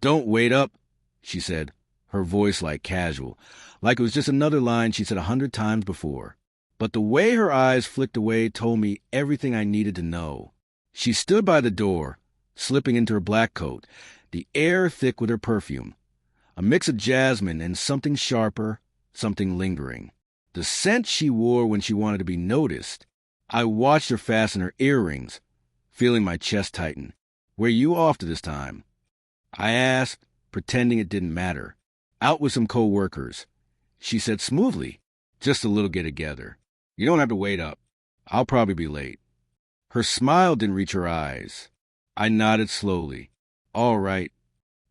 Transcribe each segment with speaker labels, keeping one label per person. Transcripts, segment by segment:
Speaker 1: "Don't wait up," she said, her voice like casual, like it was just another line she'd said 100 times before. But the way her eyes flicked away told me everything I needed to know. She stood by the door, slipping into her black coat, the air thick with her perfume, a mix of jasmine and something sharper, something lingering. The scent she wore when she wanted to be noticed. I watched her fasten her earrings, feeling my chest tighten. "Where you off to this time?" I asked, pretending it didn't matter. "Out with some co-workers." She said smoothly, "Just a little get-together. You don't have to wait up. I'll probably be late." Her smile didn't reach her eyes. I nodded slowly. "All right."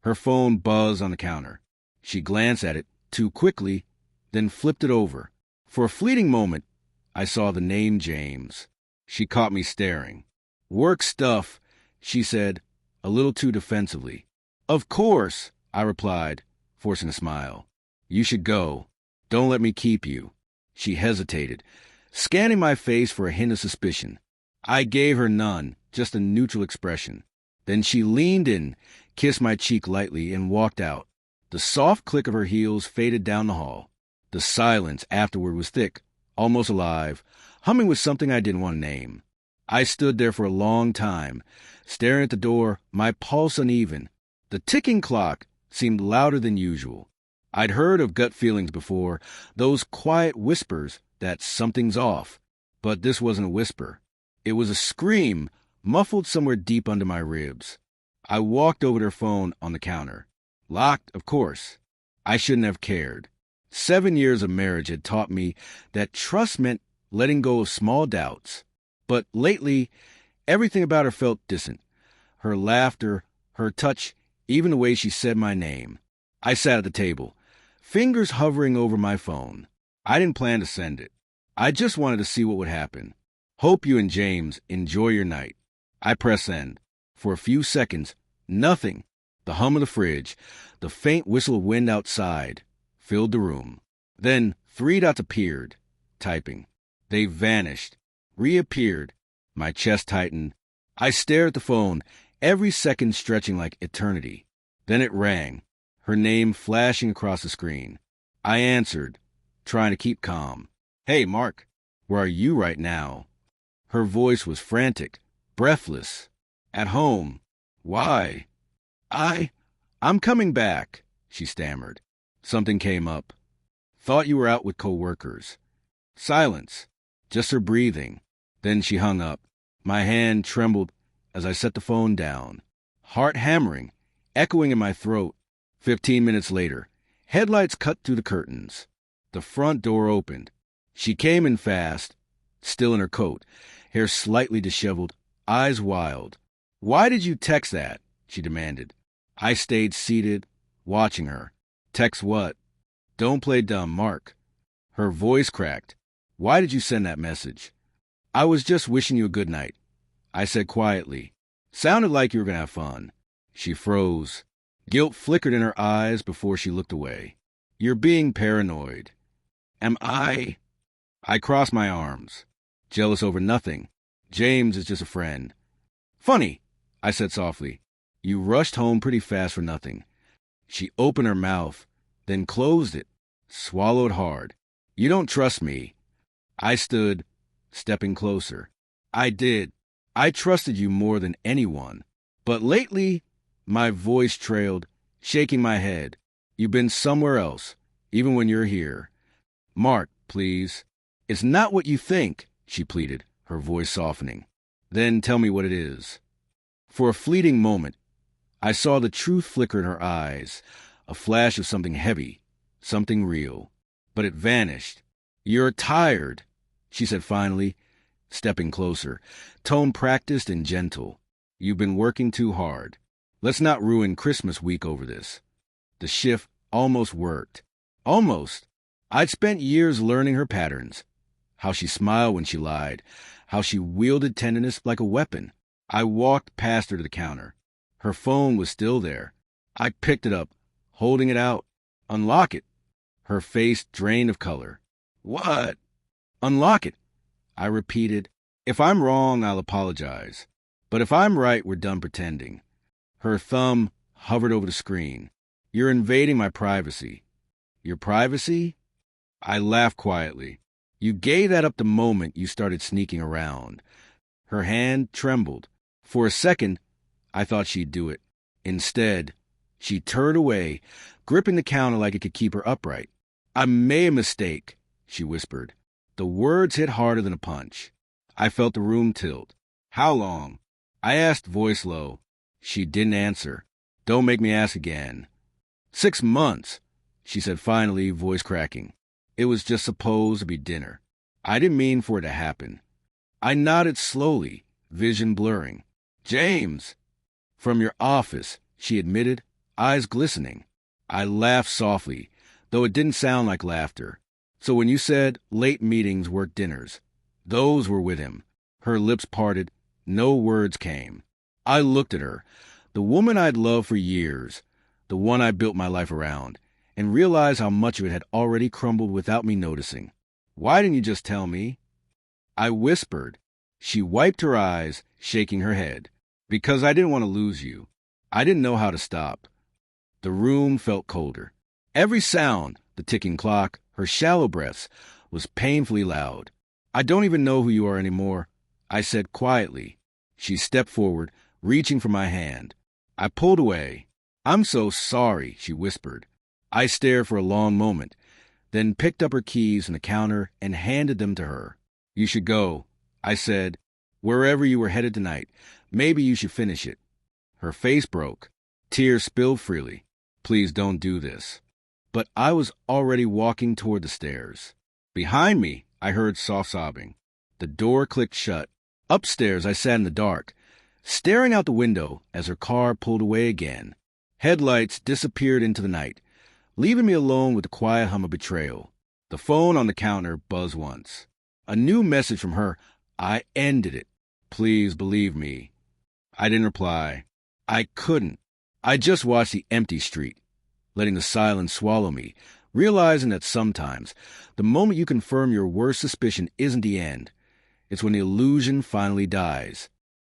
Speaker 1: Her phone buzzed on the counter. She glanced at it too quickly, then flipped it over. For a fleeting moment, I saw the name James. She caught me staring. "Work stuff," she said, a little too defensively. "Of course," I replied, forcing a smile. "You should go. Don't let me keep you." She hesitated, scanning my face for a hint of suspicion. I gave her none, just a neutral expression. Then she leaned in, kissed my cheek lightly, and walked out. The soft click of her heels faded down the hall. The silence afterward was thick, almost alive, humming with something I didn't want to name. I stood there for a long time, staring at the door, my pulse uneven. The ticking clock seemed louder than usual. I'd heard of gut feelings before, those quiet whispers that something's off. But this wasn't a whisper. It was a scream, muffled somewhere deep under my ribs. I walked over to her phone on the counter. Locked, of course. I shouldn't have cared. 7 years of marriage had taught me that trust meant letting go of small doubts. But lately, everything about her felt distant. Her laughter, her touch, even the way she said my name. I sat at the table, fingers hovering over my phone. I didn't plan to send it. I just wanted to see what would happen. "Hope you and James enjoy your night." I pressed send. For a few seconds, nothing. The hum of the fridge, the faint whistle of wind outside, filled the room. Then 3 dots appeared, typing. They vanished, reappeared. My chest tightened. I stared at the phone, every second stretching like eternity. Then it rang, her name flashing across the screen. I answered, trying to keep calm. "Hey, Mark, where are you right now?" Her voice was frantic, breathless. "At home." "Why?" I'm coming back," she stammered. Something came up. "Thought you were out with co-workers." Silence, just her breathing. Then she hung up. My hand trembled as I set the phone down. Heart hammering, echoing in my throat. 15 minutes later, headlights cut through the curtains. The front door opened. She came in fast, still in her coat, hair slightly disheveled, eyes wild. "Why did you text that?" she demanded. I stayed seated, watching her. "Text what?" "Don't play dumb, Mark." Her voice cracked. "Why did you send that message?" "I was just wishing you a good night," I said quietly. "Sounded like you were going to have fun." She froze. Guilt flickered in her eyes before she looked away. "You're being paranoid." "Am I?" I crossed my arms. "Jealous over nothing. James is just a friend." "Funny," I said softly. "You rushed home pretty fast for nothing." She opened her mouth, then closed it, swallowed hard. "You don't trust me." I stood, stepping closer. "I did. I trusted you more than anyone. But lately," my voice trailed, shaking my head. "You've been somewhere else, even when you're here." "Mark, please." "It's not what you think," she pleaded, her voice softening. "Then tell me what it is." For a fleeting moment, I saw the truth flicker in her eyes, a flash of something heavy, something real. But it vanished. "You're tired," she said finally, stepping closer, tone practiced and gentle. "You've been working too hard. Let's not ruin Christmas week over this." The shift almost worked. Almost. I'd spent years learning her patterns. How she smiled when she lied. How she wielded tenderness like a weapon. I walked past her to the counter. Her phone was still there. I picked it up, holding it out. "Unlock it." Her face drained of color. "What?" "Unlock it," I repeated. "If I'm wrong, I'll apologize. But if I'm right, we're done pretending." Her thumb hovered over the screen. You're invading my privacy. Your privacy? I laughed quietly. You gave that up the moment you started sneaking around. Her hand trembled. For a second, I thought she'd do it. Instead, she turned away, gripping the counter like it could keep her upright. I made a mistake, she whispered. The words hit harder than a punch. I felt the room tilt. How long? I asked, voice low. She didn't answer. Don't make me ask again. 6 months, she said finally, voice cracking. It was just supposed to be dinner. I didn't mean for it to happen. I nodded slowly, vision blurring. James! From your office, she admitted, eyes glistening. I laughed softly, though it didn't sound like laughter. So when you said late meetings, work dinners, those were with him. Her lips parted. No words came. I looked at her, the woman I'd loved for years, the one I built my life around, and realized how much of it had already crumbled without me noticing. Why didn't you just tell me? I whispered. She wiped her eyes, shaking her head. Because I didn't want to lose you. I didn't know how to stop. The room felt colder. Every sound, the ticking clock, her shallow breaths, was painfully loud. I don't even know who you are anymore, I said quietly. She stepped forward, reaching for my hand. I pulled away. I'm so sorry, she whispered. I stared for a long moment, then picked up her keys from the counter and handed them to her. You should go, I said. Wherever you were headed tonight, maybe you should finish it. Her face broke. Tears spilled freely. Please don't do this. But I was already walking toward the stairs. Behind me, I heard soft sobbing. The door clicked shut. Upstairs, I sat in the dark, staring out the window as her car pulled away again. Headlights disappeared into the night, leaving me alone with the quiet hum of betrayal. The phone on the counter buzzed once. A new message from her. I ended it. Please believe me. I didn't reply. I couldn't. I just watched the empty street, letting the silence swallow me, realizing that sometimes the moment you confirm your worst suspicion isn't the end. It's when the illusion finally dies.